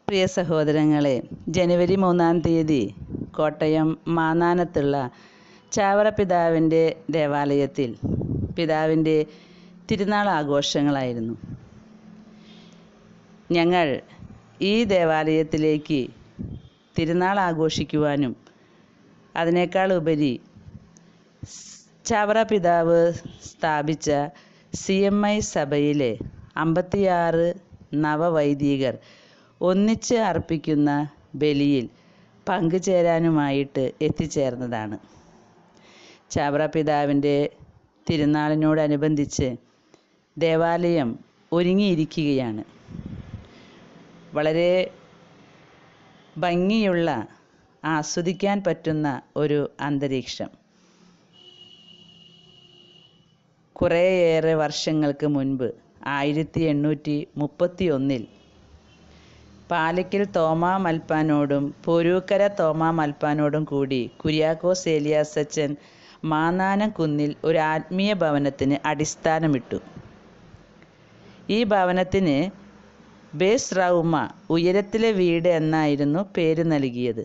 പ്രിയ സഹോദരങ്ങളെ, ജനുവരി 3-ാം തീയതി കോട്ടയം മാന്നാനത്തുള്ള ചാവറ പിതാവിൻ്റെ ദേവാലയത്തിൽ പിതാവിൻ്റെ തിരുനാൾ ആഘോഷങ്ങളായിരുന്നു. ഞങ്ങൾ ഈ ദേവാലയത്തിലേക്ക് തിരുനാൾ ആഘോഷിക്കുവാനും അതിനേക്കാൾ ഉപരി ചാവറ പിതാവ് സ്ഥാപിച്ച CMI സഭയിലെ 56 നവവൈദികർ ഒന്നിച്ച് അർപ്പിക്കുന്ന ബലിയിൽ പങ്കുചേരാനുമായിട്ട് എത്തിച്ചേർന്നതാണ്. ചാവറ പിതാവിൻ്റെ തിരുനാളിനോടനുബന്ധിച്ച് ദേവാലയം ഒരുങ്ങിയിരിക്കുകയാണ്. വളരെ ഭംഗിയുള്ള, ആസ്വദിക്കാൻ പറ്റുന്ന ഒരു അന്തരീക്ഷം. കുറേയേറെ വർഷങ്ങൾക്ക് മുൻപ് 1831 പാലയ്ക്കൽ തോമാ മൽപ്പാനോടും പോരൂക്കര തോമാ മൽപ്പാനോടും കൂടി കുര്യാക്കോസ് ഏലിയാസച്ചൻ മാന്നാനം കുന്നിൽ ഒരു ആത്മീയ ഭവനത്തിന് അടിസ്ഥാനമിട്ടു. ഈ ഭവനത്തിന് ബേസ് റൗമ, ഉയരത്തിലെ വീട് എന്നായിരുന്നു പേര് നൽകിയത്.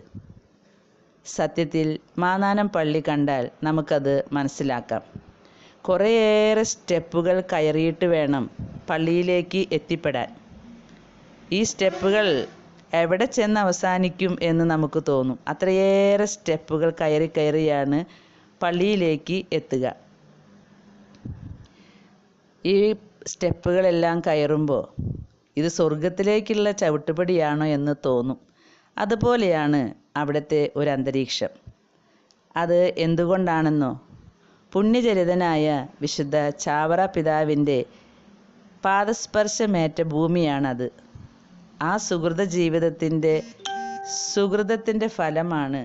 സത്യത്തിൽ മാന്നാനം പള്ളി കണ്ടാൽ നമുക്കത് മനസ്സിലാക്കാം. കുറേയേറെ സ്റ്റെപ്പുകൾ കയറിയിട്ട് വേണം പള്ളിയിലേക്ക് എത്തിപ്പെടാൻ. ഈ സ്റ്റെപ്പുകൾ എവിടെ ചെന്ന് അവസാനിക്കും എന്ന് നമുക്ക് തോന്നും. അത്രയേറെ സ്റ്റെപ്പുകൾ കയറിയാണ് പള്ളിയിലേക്ക് എത്തുക. ഈ സ്റ്റെപ്പുകളെല്ലാം കയറുമ്പോൾ ഇത് സ്വർഗത്തിലേക്കുള്ള ചവിട്ടുപടിയാണോ എന്ന് തോന്നും. അതുപോലെയാണ് അവിടുത്തെ ഒരു അന്തരീക്ഷം. അത് എന്തുകൊണ്ടാണെന്നോ, പുണ്യചരിതനായ വിശുദ്ധ ചാവറ പിതാവിൻ്റെ പാദസ്പർശമേറ്റ ഭൂമിയാണത്. ആ സുഹൃതത്തിൻ്റെ ഫലമാണ്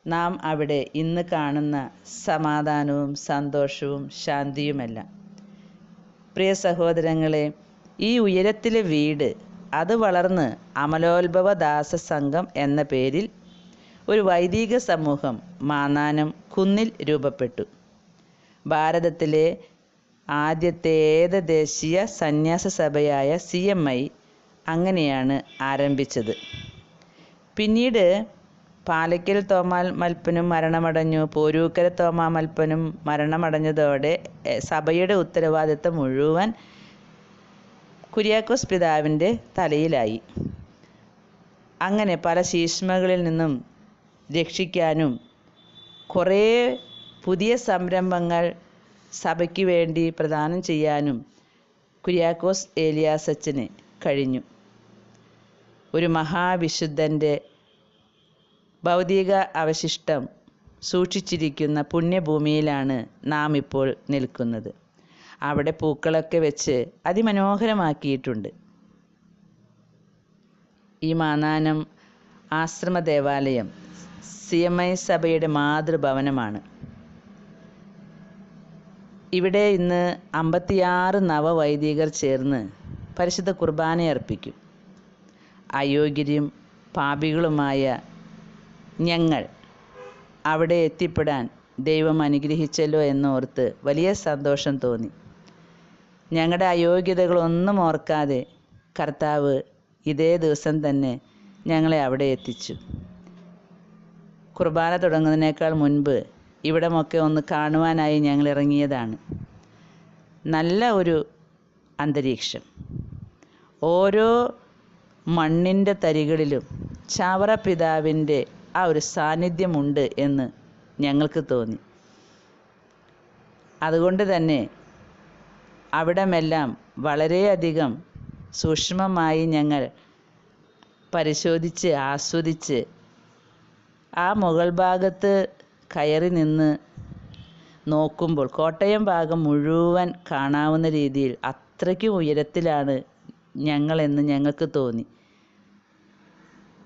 നാം അവിടെ ഇന്ന് കാണുന്ന സമാധാനവും സന്തോഷവും ശാന്തിയുമെല്ലാം. പ്രിയ സഹോദരങ്ങളെ, ഈ ഉയരത്തിലെ വീട് അത് വളർന്ന് അമലോത്ഭവ ദാസ സംഘം എന്ന പേരിൽ ഒരു വൈദിക സമൂഹം മാന്നാനം കുന്നിൽ രൂപപ്പെട്ടു. ഭാരതത്തിലെ ആദ്യത്തെ ഏകദേശീയ സന്യാസ സഭയായ CMI അങ്ങനെയാണ് ആരംഭിച്ചത്. പിന്നീട് പാലയ്ക്കൽ തോമാ മൽപ്പനും മരണമടഞ്ഞു. പോരൂക്കര തോമാ മൽപ്പനും മരണമടഞ്ഞതോടെ സഭയുടെ ഉത്തരവാദിത്തം മുഴുവൻ കുര്യാക്കോസ് പിതാവിൻ്റെ തലയിലായി. അങ്ങനെ പല ശീശ്മകളിൽ നിന്നും രക്ഷിക്കാനും കുറേ പുതിയ സംരംഭങ്ങൾ സഭയ്ക്ക് വേണ്ടി പ്രദാനം ചെയ്യാനും കുര്യാക്കോസ് ഏലിയാസച്ചന് കഴിഞ്ഞു. ഒരു മഹാവിശുദ്ധൻ്റെ ഭൗതിക അവശിഷ്ടം സൂക്ഷിച്ചിരിക്കുന്ന പുണ്യഭൂമിയിലാണ് നാം ഇപ്പോൾ നിൽക്കുന്നത്. അവിടെ പൂക്കളൊക്കെ വെച്ച് അതിമനോഹരമാക്കിയിട്ടുണ്ട്. ഈ മാന്നാനം ആശ്രമ ദേവാലയം CMI സഭയുടെ മാതൃഭവനമാണ്. ഇവിടെ ഇന്ന് 56 നവവൈദികർ ചേർന്ന് പരിശുദ്ധ കുർബാനയർപ്പിക്കും. അയോഗ്യരും പാപികളുമായ ഞങ്ങൾ അവിടെ എത്തിപ്പെടാൻ ദൈവം അനുഗ്രഹിച്ചല്ലോ എന്നോർത്ത് വലിയ സന്തോഷം തോന്നി. ഞങ്ങളുടെ അയോഗ്യതകളൊന്നും ഓർക്കാതെ കർത്താവ് ഇതേ ദിവസം തന്നെ ഞങ്ങളെ അവിടെ എത്തിച്ചു. കുർബാന തുടങ്ങുന്നതിനേക്കാൾ മുൻപ് ഇവിടമൊക്കെ ഒന്ന് കാണുവാനായി ഞങ്ങൾ ഇറങ്ങിയതാണ്. നല്ല ഒരു അന്തരീക്ഷം. ഓരോ മണ്ണിൻ്റെ തരികളിലും ചാവറ പിതാവിൻ്റെ ആ ഒരു സാന്നിധ്യമുണ്ട് എന്ന് ഞങ്ങൾക്ക് തോന്നി. അതുകൊണ്ട് തന്നെ അവിടമെല്ലാം വളരെയധികം സൂക്ഷ്മമായി ഞങ്ങൾ പരിശോധിച്ച് ആസ്വദിച്ച് ആ മുകൾ ഭാഗത്ത് കയറി നിന്ന് നോക്കുമ്പോൾ കോട്ടയം ഭാഗം മുഴുവൻ കാണാവുന്ന രീതിയിൽ അത്രയ്ക്കും ഉയരത്തിലാണ് ഞങ്ങളെന്ന് ഞങ്ങൾക്ക് തോന്നി.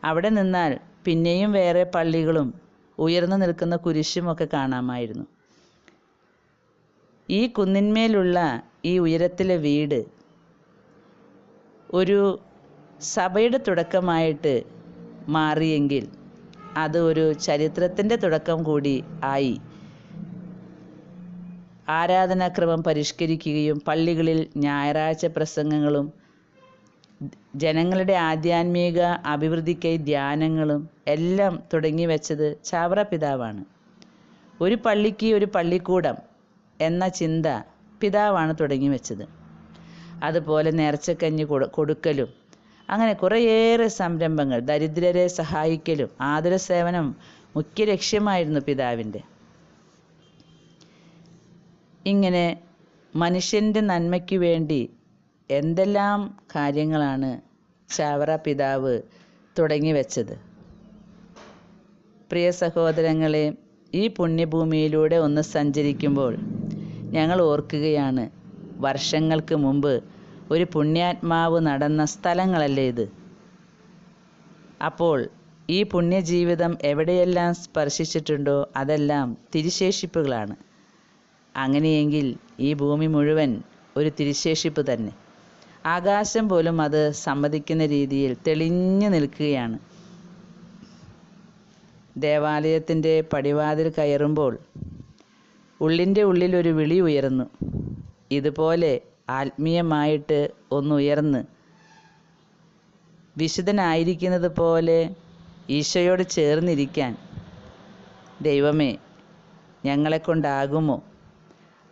അവിടെ നിന്നാൽ പിന്നെയും വേറെ പള്ളികളും ഉയർന്നു നിൽക്കുന്ന കുരിശുമൊക്കെ കാണാമായിരുന്നു. ഈ കുന്നിന്മേലുള്ള ഈ ഉയരത്തിലെ വീട് ഒരു സഭയുടെ തുടക്കമായിട്ട് മാറിയെങ്കിൽ അത് ഒരു ചരിത്രത്തിൻ്റെ തുടക്കം കൂടി ആയി. ആരാധനാക്രമം പരിഷ്കരിക്കുകയും പള്ളികളിൽ ഞായറാഴ്ച പ്രസംഗങ്ങളും ജനങ്ങളുടെ ആധ്യാത്മിക അഭിവൃദ്ധിക്കായി ധ്യാനങ്ങളും എല്ലാം തുടങ്ങി വെച്ചത് ചാവറ പിതാവാണ്. ഒരു പള്ളിക്ക് ഒരു പള്ളിക്കൂടം എന്ന ചിന്ത പിതാവാണ് തുടങ്ങി വെച്ചത്. അതുപോലെ നേർച്ചക്കഞ്ഞി കൊടുക്കലും അങ്ങനെ കുറേയേറെ സംരംഭങ്ങൾ, ദരിദ്രരെ സഹായിക്കലും ആതുര സേവനം മുഖ്യ ലക്ഷ്യമായിരുന്നു പിതാവിൻ്റെ. ഇങ്ങനെ മനുഷ്യൻ്റെ നന്മയ്ക്ക് വേണ്ടി എന്തെല്ലാം കാര്യങ്ങളാണ് ചാവറ പിതാവ് തുടങ്ങി വെച്ചത്. പ്രിയ സഹോദരങ്ങളെ, ഈ പുണ്യഭൂമിയിലൂടെ ഒന്ന് സഞ്ചരിക്കുമ്പോൾ ഞങ്ങൾ ഓർക്കുകയാണ്, വർഷങ്ങൾക്ക് മുമ്പ് ഒരു പുണ്യാത്മാവ് നടന്ന സ്ഥലങ്ങളല്ലേ ഇത്. അപ്പോൾ ഈ പുണ്യജീവിതം എവിടെയെല്ലാം സ്പർശിച്ചിട്ടുണ്ടോ അതെല്ലാം തിരുശേഷിപ്പുകളാണ്. അങ്ങനെയെങ്കിൽ ഈ ഭൂമി മുഴുവൻ ഒരു തിരുശേഷിപ്പ് തന്നെ. ആകാശം പോലും അത് സമ്മതിക്കുന്ന രീതിയിൽ തെളിഞ്ഞു നിൽക്കുകയാണ്. ദേവാലയത്തിൻ്റെ പടിവാതിൽ കയറുമ്പോൾ ഉള്ളിൻ്റെ ഉള്ളിലൊരു വിളി ഉയർന്നു. ഇതുപോലെ ആത്മീയമായിട്ട് ഒന്നുയർന്ന് വിശുദ്ധനായിരിക്കുന്നത് പോലെ ഈശോയോട് ചേർന്നിരിക്കാൻ ദൈവമേ ഞങ്ങളെക്കൊണ്ടാകുമോ?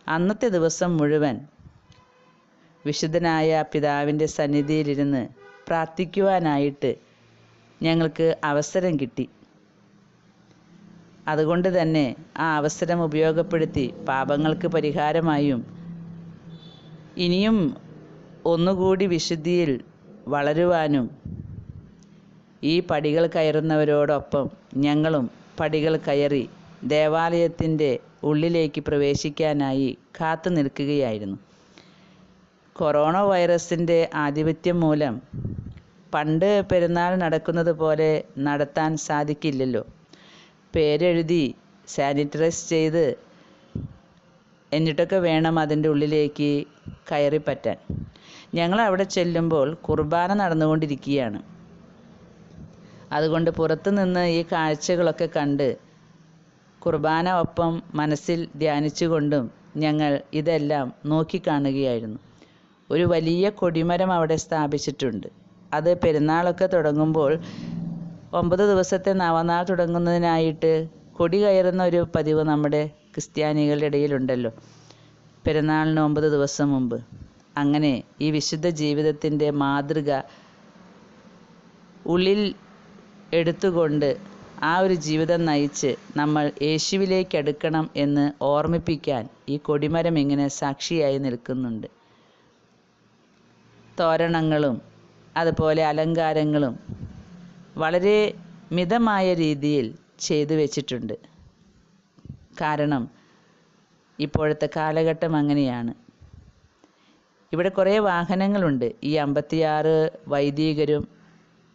അന്നത്തെ ദിവസം മുഴുവൻ വിശുദ്ധനായ പിതാവിൻ്റെ സന്നിധിയിലിരുന്ന് പ്രാർത്ഥിക്കുവാനായിട്ട് ഞങ്ങൾക്ക് അവസരം കിട്ടി. അതുകൊണ്ട് തന്നെ ആ അവസരം ഉപയോഗപ്പെടുത്തി പാപങ്ങൾക്ക് പരിഹാരമായും ഇനിയും ഒന്നുകൂടി വിശുദ്ധിയിൽ വളരുവാനും ഈ പടികൾ കയറുന്നവരോടൊപ്പം ഞങ്ങളും പടികൾ കയറി ദേവാലയത്തിൻ്റെ ഉള്ളിലേക്ക് പ്രവേശിക്കാനായി കാത്തു നിൽക്കുകയായിരുന്നു. കൊറോണ വൈറസിൻ്റെ ആധിപത്യം മൂലം പണ്ട് പെരുന്നാൾ നടക്കുന്നത് പോലെ നടത്താൻ സാധിക്കില്ലല്ലോ. പേരെഴുതി സാനിറ്റൈസ് ചെയ്ത് എന്നിട്ടൊക്കെ വേണം അതിൻ്റെ ഉള്ളിലേക്ക് കയറിപ്പറ്റാൻ. ഞങ്ങൾ അവിടെ ചെല്ലുമ്പോൾ കുർബാന നടന്നുകൊണ്ടിരിക്കുകയാണ്. അതുകൊണ്ട് പുറത്തു നിന്ന് ഈ കാഴ്ചകളൊക്കെ കണ്ട് കുർബാന ഒപ്പം മനസ്സിൽ ധ്യാനിച്ചുകൊണ്ടും ഞങ്ങൾ ഇതെല്ലാം നോക്കിക്കാണുകയായിരുന്നു. ഒരു വലിയ കൊടിമരം അവിടെ സ്ഥാപിച്ചിട്ടുണ്ട്. അത് പെരുന്നാളൊക്കെ തുടങ്ങുമ്പോൾ 9 ദിവസത്തെ നവനാൾ തുടങ്ങുന്നതിനായിട്ട് കൊടി കയറുന്ന ഒരു പതിവ് നമ്മുടെ ക്രിസ്ത്യാനികളുടെ ഇടയിലുണ്ടല്ലോ, പെരുന്നാളിന് 9 ദിവസം മുമ്പ്. അങ്ങനെ ഈ വിശുദ്ധ ജീവിതത്തിൻ്റെ മാതൃക ഉള്ളിൽ എടുത്തുകൊണ്ട് ആ ഒരു ജീവിതം നയിച്ച് നമ്മൾ യേശുവിലേക്ക് അടുക്കണം എന്ന് ഓർമ്മിപ്പിക്കാൻ ഈ കൊടിമരം ഇങ്ങനെ സാക്ഷിയായി നിൽക്കുന്നുണ്ട്. തോരണങ്ങളും അതുപോലെ അലങ്കാരങ്ങളും വളരെ മിതമായ രീതിയിൽ ചെയ്തു വെച്ചിട്ടുണ്ട്. കാരണം ഇപ്പോഴത്തെ കാലഘട്ടം അങ്ങനെയാണ്. ഇവിടെ കുറേ വാഹനങ്ങളുണ്ട്. ഈ 56 വൈദികരും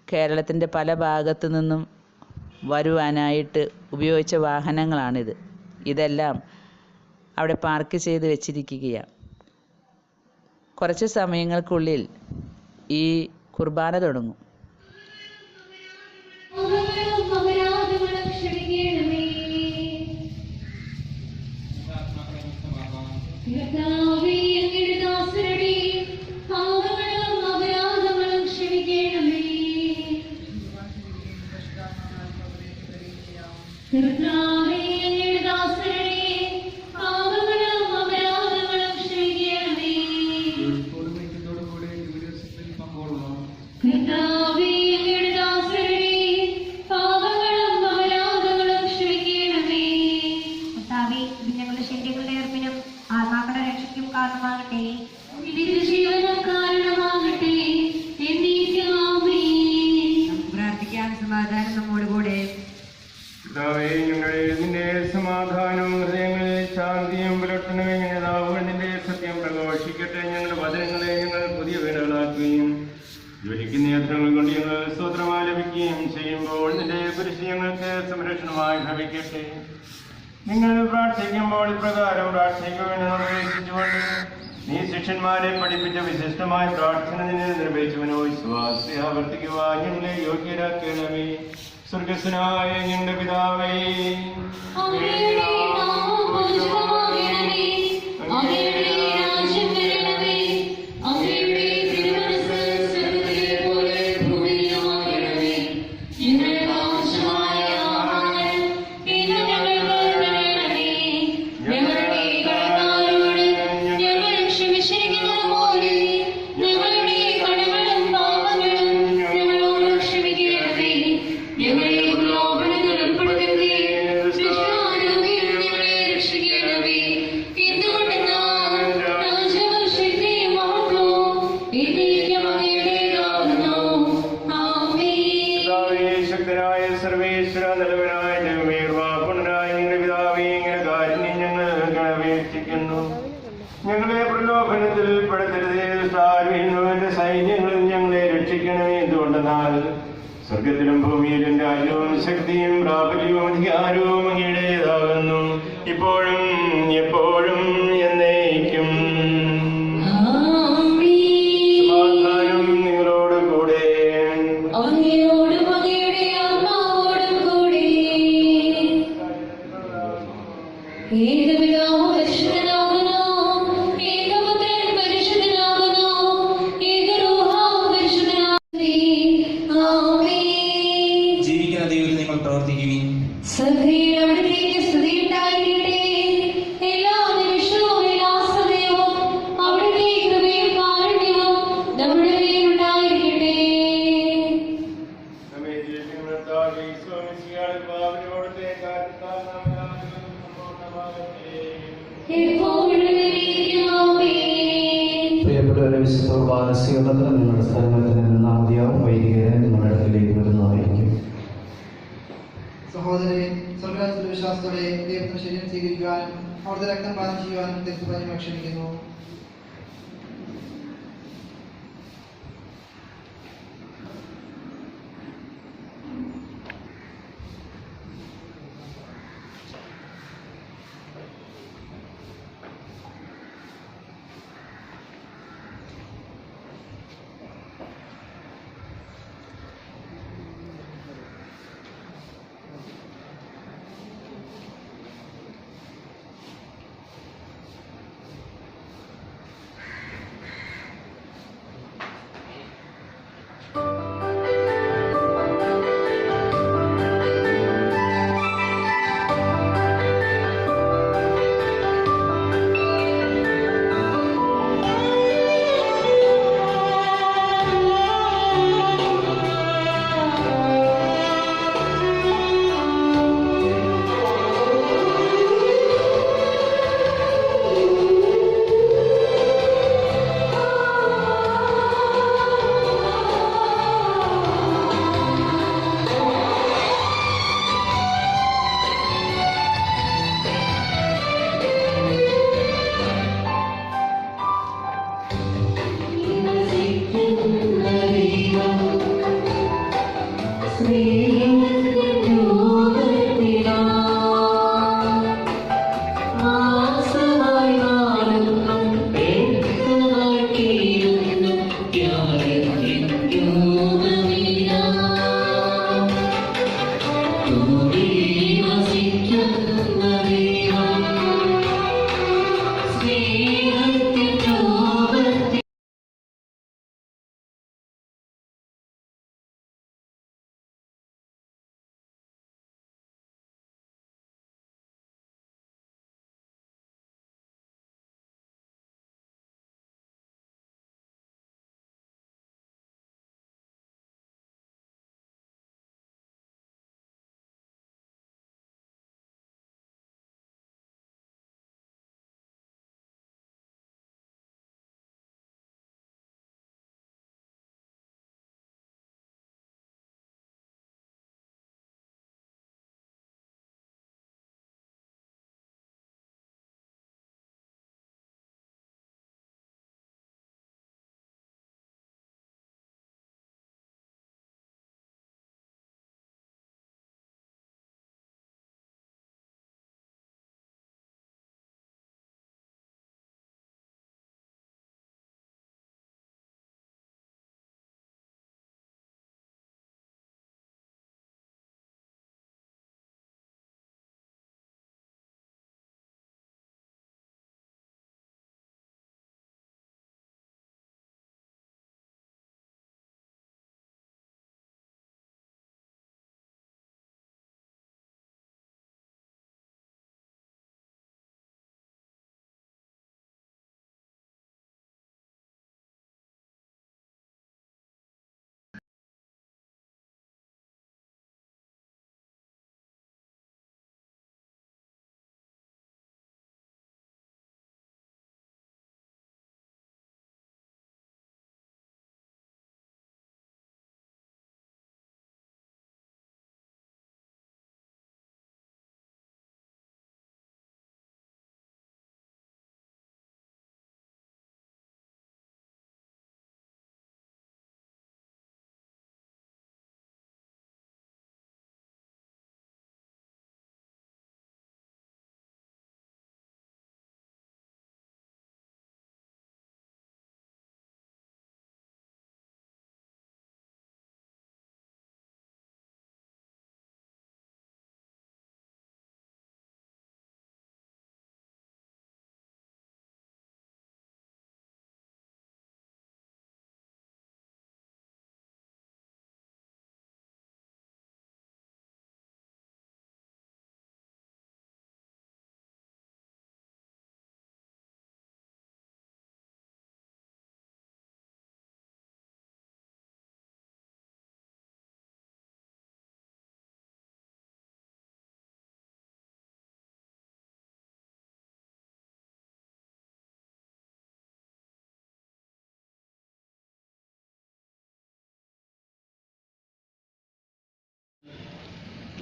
കേരളത്തിൻ്റെ പല ഭാഗത്തു നിന്നും വരുവാനായിട്ട് ഉപയോഗിച്ച വാഹനങ്ങളാണിത്. ഇതെല്ലാം അവിടെ പാർക്ക് ചെയ്ത് വെച്ചിരിക്കുകയാണ്. കുറച്ച് സമയങ്ങൾക്കുള്ളിൽ ഈ കുർബാന തുടങ്ങും. നിങ്ങൾ പ്രാർത്ഥിക്കുമ്പോൾ ഇപ്രകാരം പ്രാർത്ഥിക്കുമെന്ന് നിർദ്ദേശിച്ചുകൊണ്ട് നീ ശിഷ്യന്മാരെ പഠിപ്പിച്ച വിശിഷ്ടമായ പ്രാർത്ഥന നിന്നെ നിർവഹിച്ചവനോ വിശ്വാസത്തെ ആവർത്തിക്കുവാൻ ഞങ്ങളെ യോഗ്യരാക്കണമേ. സ്വർഗസ്വനായ ഞങ്ങളുടെ പിതാവേ, അങ്ങയുടെ രാജ്യം വരണമേ, അങ്ങയുടെ തിരുമനസ്സ് സ്വർഗ്ഗത്തിലെ രക്ഷിക്കണമേ. എന്തുകൊണ്ടെന്നാൽ സ്വർഗത്തിലും ഭൂമിയിലും രാജ്യവും ശക്തിയും പ്രാബല്യവും അധികാരവും അങ്ങയുടേതാകുന്നു, ഇപ്പോഴും എപ്പോഴും എന്നേക്കും. സമാധാനം നിങ്ങളോട് കൂടെ. ജീവിക്കുന്ന ദൈവത്തിൽ നിങ്ങൾ പ്രവർത്തിക്കുവിൻ. എല്ലാ നിമിഷവും എല്ലാ സമയവും അവിടുത്തെ കൃപയും കാരുണ്യവും നമ്മുടെ മേലുണ്ടായിരിക്കട്ടെ. നമ്മെ ജീവിക്കുന്ന കർത്താവേ, ഈശോമിശിഹായുടെ പാവനോടത്തെ കാരണത്താൽ നാം എല്ലാവരും സമ്പൂർണ്ണമാകട്ടെ. എപ്പോഴും എന്നേക്കും ആമേൻ. പ്രിയപ്പെട്ടവരെ, വിശുദ്ധ കുർബാന സ്വീകരണത്തിന് നിങ്ങളുടെ സ്ഥലങ്ങളിൽ നിന്നാൽ മതിയാവും. വൈദികരെ നിങ്ങളുടെ അടുക്കിലേക്ക് വരുന്നതായിരിക്കും. സഹോദരൻ സ്വർഗരാജ്യത്തിലെ വിശ്വാസത്തോടെ ദൈവത്തിന് ശരീരം സ്വീകരിക്കുവാനും അവിടുത്തെ രക്തം പാനം ചെയ്യുവാനും തെറ്റുപറ്റി ക്ഷണിക്കുന്നു.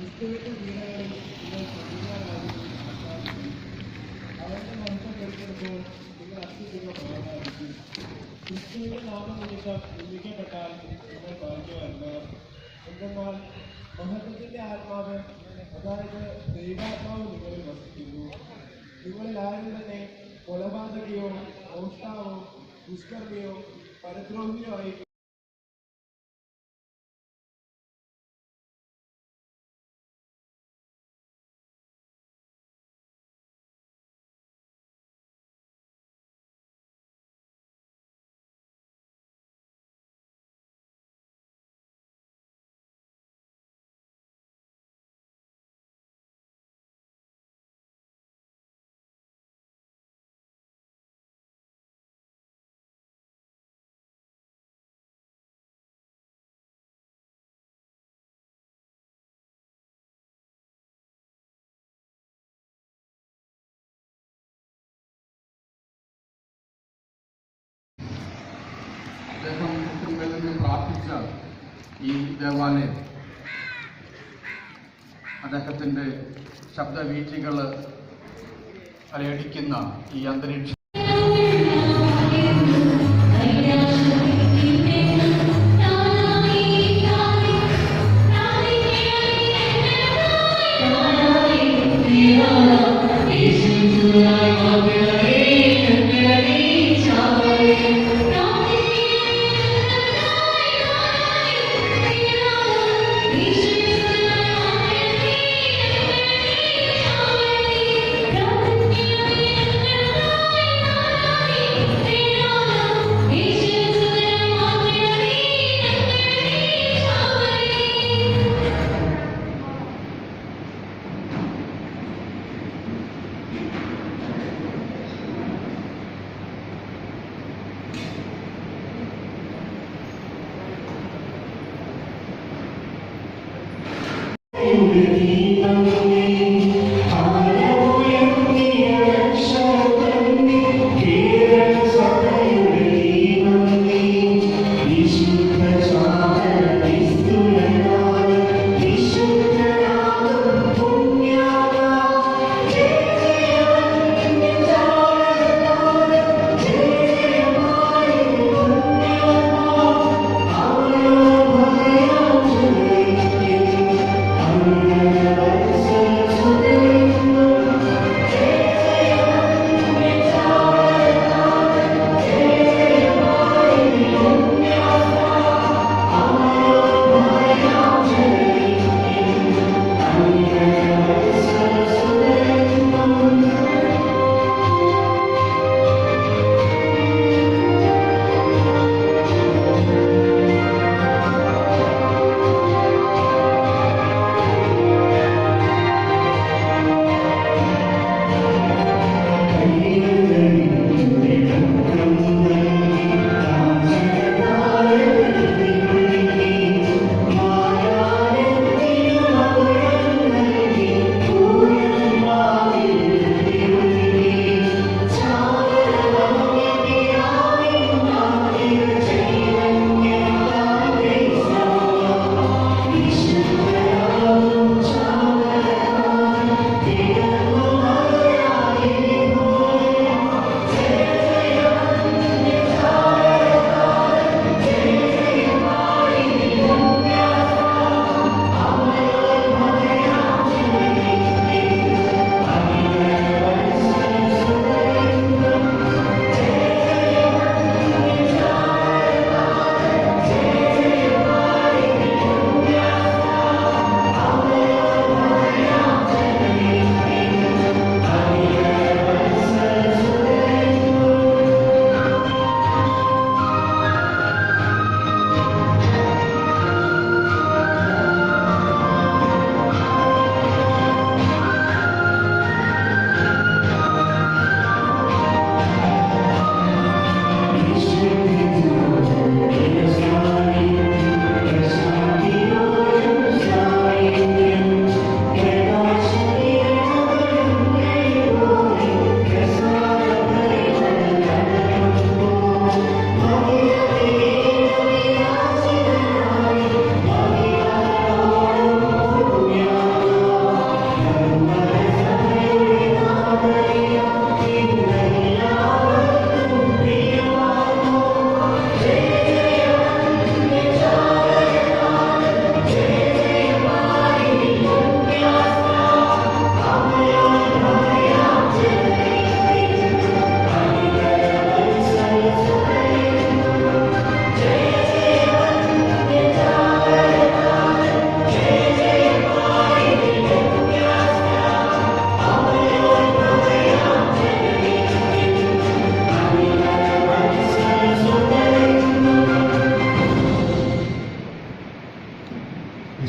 ക്രിസ്തുവിന്റെ പീഡകളിൽ നിങ്ങൾ പങ്കുകാരാകുകയും അവന്റെ മഹത്വം വെളിപ്പെടുമ്പോൾ നിങ്ങൾ അത്യുഗ്രഹമായിരിക്കും. ക്രിസ്തുവിന്റെ നാമനിമിത്തം നിന്ദിക്കപ്പെട്ടാൽ നിങ്ങൾ ഭാഗ്യവാന്മാർ. എന്തെന്നാൽ മഹത്വത്തിന്റെ ആത്മാവ്, അതായത് ദൈവാത്മാവ് നിങ്ങളിൽ വസിക്കുന്നു. നിങ്ങളിൽ ആരും തന്നെ കൊലപാതകയോ മോഷ്ടാവോ ദുഷ്കർമ്മിയോ പരദ്രോഹിയോ ആയി അദ്ദേഹം കുടുംബത്തിൽ നിന്ന് പ്രാർത്ഥിച്ച ഈ ദേവാലയം അദ്ദേഹത്തിൻ്റെ ശബ്ദവീഴ്ചകൾ അലയടിക്കുന്ന ഈ അന്തരീക്ഷം Amen.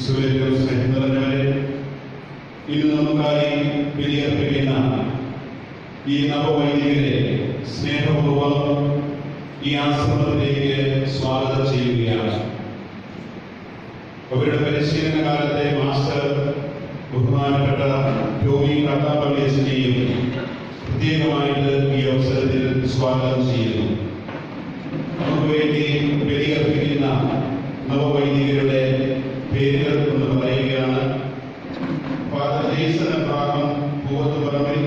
ഈശോയിലും സ്നേഹം നിറഞ്ഞവരെ, ഇന്ന് നമുക്കായി ബലിയർപ്പിക്കുന്ന ഈ നവവൈദികരെ സ്നേഹപൂർവ്വം ഈ ആശ്രമത്തിലേക്ക് സ്വാഗതം ചെയ്യുകയാണ്. അവരുടെ പരിശീലന കാലത്തെ മാസ്റ്റർ ബഹുമാനപ്പെട്ട ടോമി കട്ടാപ്പള്ളിയെയും പ്രത്യേകമായിട്ട് ഈ അവസരത്തിൽ സ്വാഗതം ചെയ്യുന്നു. നമുക്ക് വേണ്ടി ബലിയർപ്പിക്കുന്ന നവവൈദികരുടെ പേരുകൾ എന്ന് പറയുകയാണ്. Father Jaison Abraham Poovathuparambil,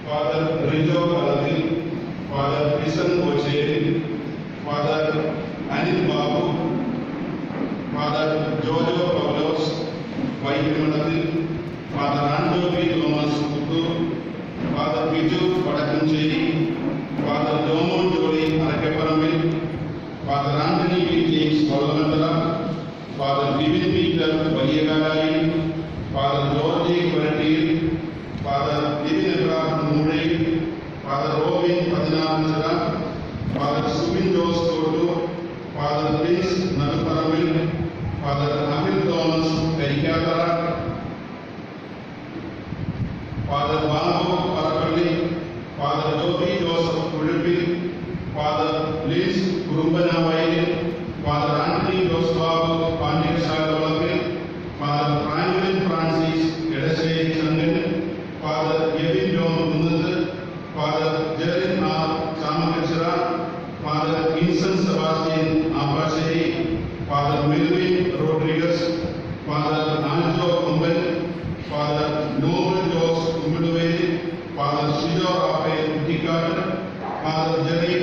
father Rijo Kalathil, father Kishan Kocheri, father Anil Babu, father Jojo Paulose Vaidyamandalathil, father Ando P Thomas Puthur, father Biju Vadakkencherry, father Jomon Jolly Arakkaparambil, father Antony P James Kollamandala, father Bibin Peter Valiyakalayil, father George Varattiyil, father Bibin Abraham Moozhayil, father Robin Pathinaranchira, father Subin Jose Thottoor, father Prince Nadupparambil, father Akhil Thomas Karikkathara, father Babu Parappally, father Joby Joseph Kuzhuppil, father Lins Kurumbanavayalil, father Antony Jose Babu Pandyasalavalappil, father Franklin Francis Edassery Changan, father Ebin John Kunnath, father Jerin R Chamakkachira, father Vinson Sebastian Appassery, father Melvin Rodrigues, father Aljo Komban, father Nobel Jose Kumbiduveli, father Shijo Raphael Kuttikkad, father Jerry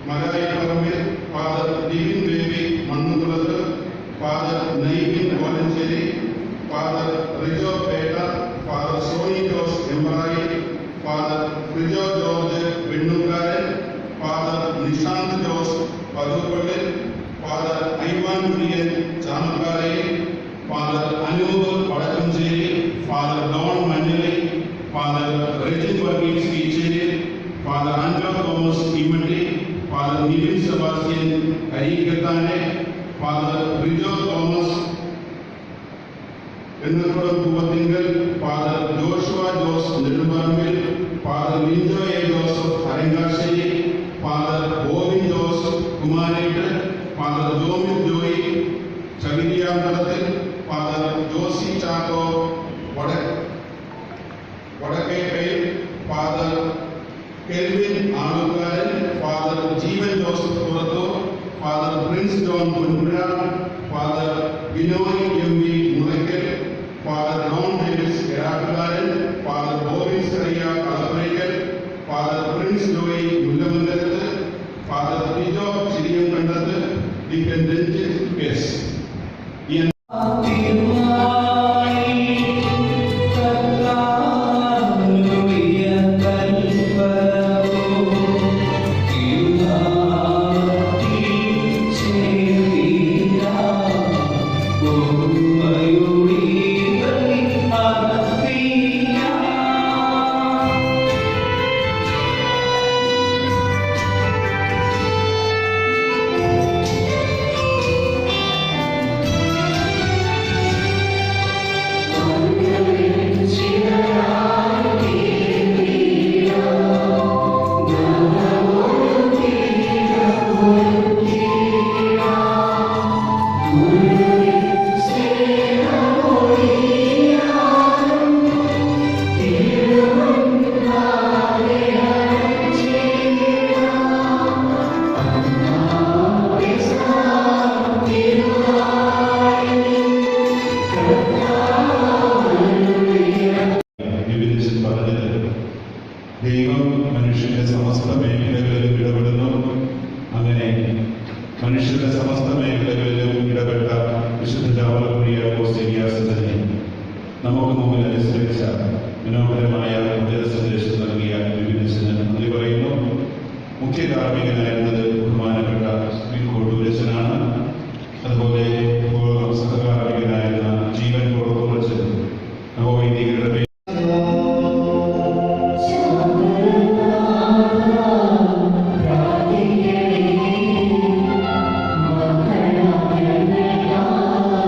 Malayali Parambil, father Divin Baby Mannukulath, father Naibin Kolencherry, father Rijo Petta, father Sony Jose Embrayi, father Rijo George Vennukaran, father Nishanth Jose Pathuppallil, father Ivan Kurian Chamakkarayil, father Anoop Vadakkencherry, father Don Manjaly, father Rejin Varghese Keecheri, father Ando Thomas Immatty, father Nivin Sebastian Areekkathane, father Rijo Thomas Ennodam Poovathingal, father Joshua Jose Nedumparambil, father Linjo A Joseph Arangassery, father Bobin Joseph Kumarett, father Jomin Joy Chakiriyambalathil, father Josy Chacko Vadakkekayil, father Kelvin Alukaran, father Jeevan Joseph Purathur, father Prince John Ponpuzha, father Binoy M V Mulakkal, father Don Davis Edattukaran, father Bobin Sariya Kalappurakkal, father Prince Joy Mullamangalath, father Tijo Chiriyamkandath, deacon Ranjith S. ദൈവം മനുഷ്യന്റെ സമസ്ത മേഖലകളിലും ഇടപെടുന്നു. അങ്ങനെ മനുഷ്യന്റെ സമസ്ത മേഖലകളിലും ഇടപെട്ട വിശുദ്ധ ജാവലപ്രിയാസ് തന്നെ നമുക്ക് മുമ്പിൽ അനുസരിച്ച മനോഹരമായ സന്ദേശം നൽകിയ വിപിനിച്ചന് നന്ദി പറയുന്നു. മുഖ്യ കാർമ്മികനായിരുന്നത് ബഹുമാനപ്പെട്ട ശ്രീ കോട്ടൂരച്ചനാണ്. അതുപോലെ സഹകാർമ്മികനായിരുന്ന ജീവൻ പുറത്തുവച്ച് നവവൈദികരുടെ പ്രാർത്ഥിക്കണേ മക്കളായ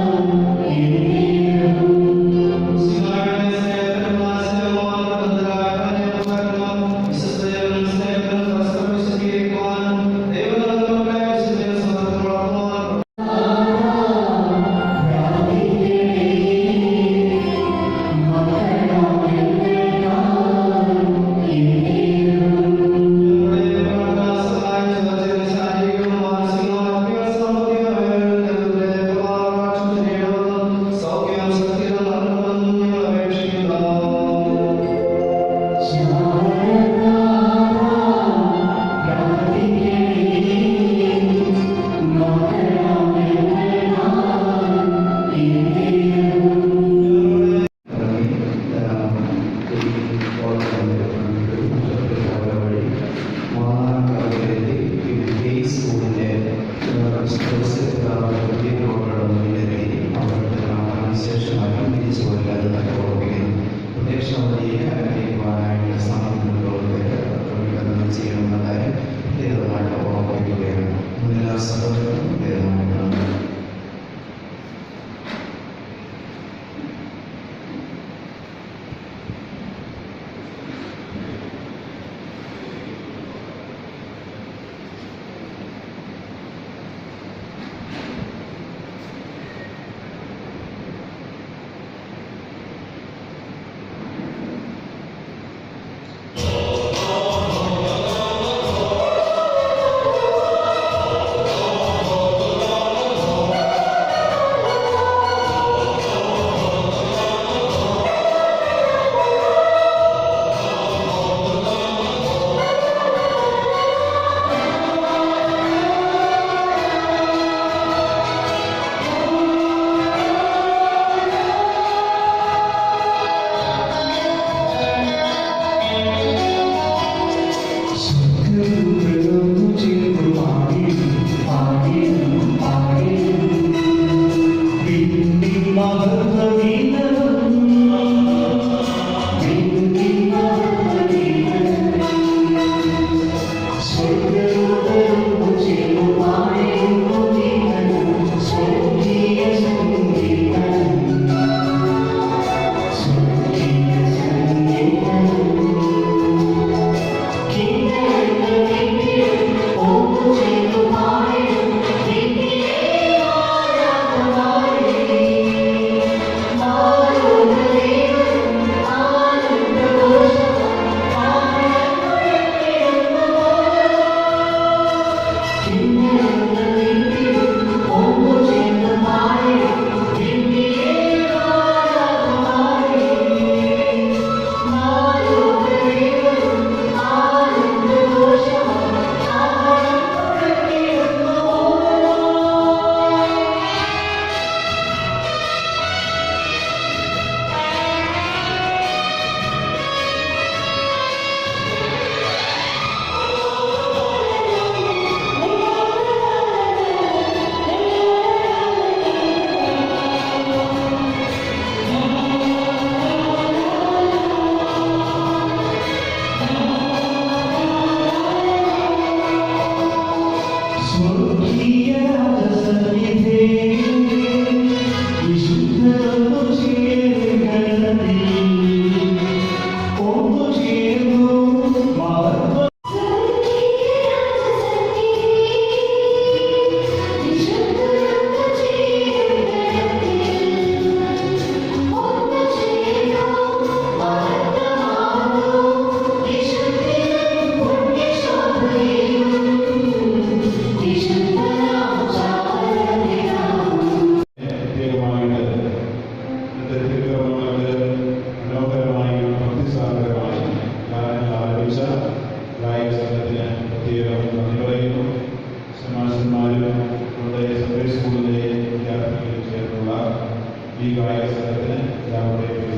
ഈ കായിക സംഘത്തിന് എല്ലാവരുടെയും